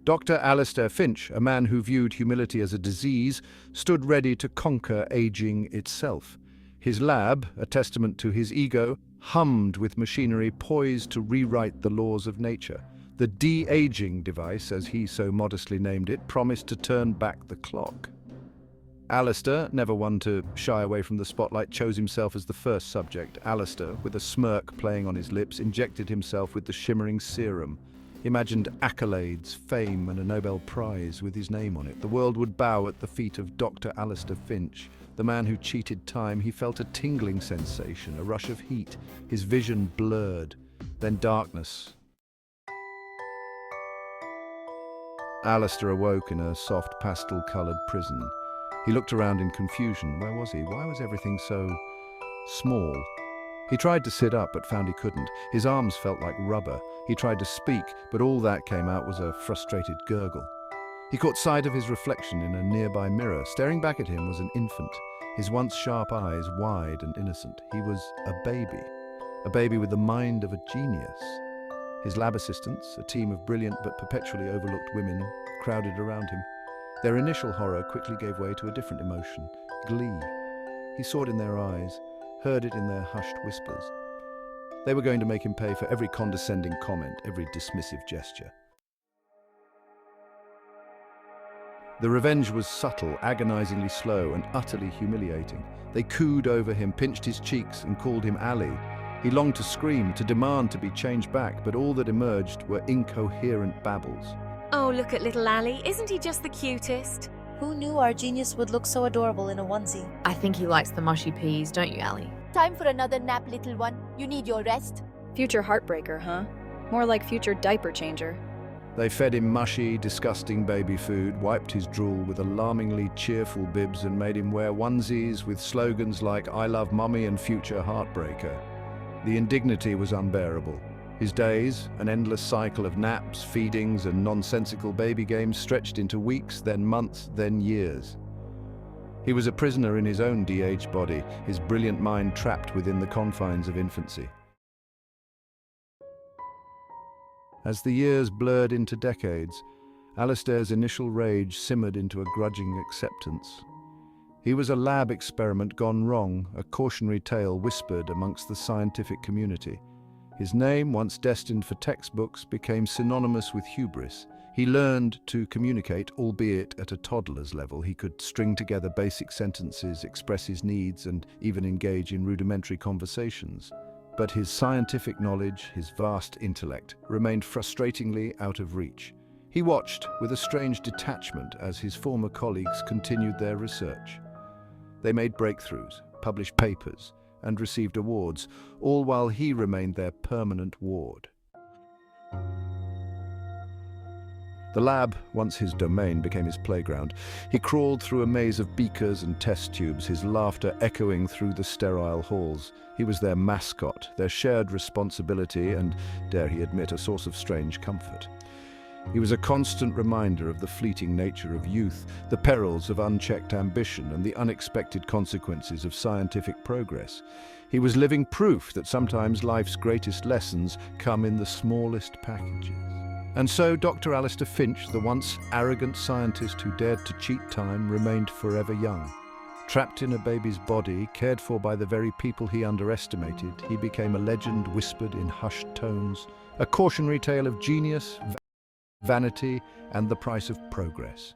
Dr. Alstar Finch, a man who viewed humility as a disease, stood ready to conquer aging itself. His lab, a testament to his ego, hummed with machinery poised to rewrite the laws of nature. The de-aging device, as he so modestly named it, promised to turn back the clock. Alstar, never one to shy away from the spotlight, chose himself as the first subject. Alstar, with a smirk playing on his lips, injected himself with the shimmering serum. He imagined accolades, fame, and a Nobel Prize with his name on it. The world would bow at the feet of Dr. Alstar Finch, the man who cheated time. He felt a tingling sensation, a rush of heat. His vision blurred, then darkness. Alstar awoke in a soft pastel-colored prison. He looked around in confusion. Where was he? Why was everything so small? He tried to sit up, but found he couldn't. His arms felt like rubber. He tried to speak, but all that came out was a frustrated gurgle. He caught sight of his reflection in a nearby mirror. Staring back at him was an infant, his once sharp eyes wide and innocent. He was a baby with the mind of a genius. His lab assistants, a team of brilliant but perpetually overlooked women, crowded around him. Their initial horror quickly gave way to a different emotion, glee. He saw it in their eyes, heard it in their hushed whispers. They were going to make him pay for every condescending comment, every dismissive gesture. The revenge was subtle, agonizingly slow, and utterly humiliating. They cooed over him, pinched his cheeks, and called him Ali. He longed to scream, to demand to be changed back, but all that emerged were incoherent babbles. Oh, look at little Ali. Isn't he just the cutest? Who knew our genius would look so adorable in a onesie? I think he likes the mushy peas, don't you, Ali? Time for another nap, little one. You need your rest. Future heartbreaker, huh? More like future diaper changer. They fed him mushy, disgusting baby food, wiped his drool with alarmingly cheerful bibs, and made him wear onesies with slogans like "I love mummy" and "Future heartbreaker." The indignity was unbearable. His days, an endless cycle of naps, feedings, and nonsensical baby games, stretched into weeks, then months, then years. He was a prisoner in his own de-aged body, his brilliant mind trapped within the confines of infancy. As the years blurred into decades, Alstar's initial rage simmered into a grudging acceptance. He was a lab experiment gone wrong, a cautionary tale whispered amongst the scientific community. His name, once destined for textbooks, became synonymous with hubris. He learned to communicate, albeit at a toddler's level. He could string together basic sentences, express his needs, and even engage in rudimentary conversations. But his scientific knowledge, his vast intellect, remained frustratingly out of reach. He watched with a strange detachment as his former colleagues continued their research. They made breakthroughs, published papers, and received awards, all while he remained their permanent ward. The lab, once his domain, became his playground. He crawled through a maze of beakers and test tubes, his laughter echoing through the sterile halls. He was their mascot, their shared responsibility, and, dare he admit, a source of strange comfort. He was a constant reminder of the fleeting nature of youth, the perils of unchecked ambition, and the unexpected consequences of scientific progress. He was living proof that sometimes life's greatest lessons come in the smallest packages. And so Dr. Alstar Finch, the once arrogant scientist who dared to cheat time, remained forever young. Trapped in a baby's body, cared for by the very people he underestimated, he became a legend whispered in hushed tones, a cautionary tale of genius, vanity, and the price of progress.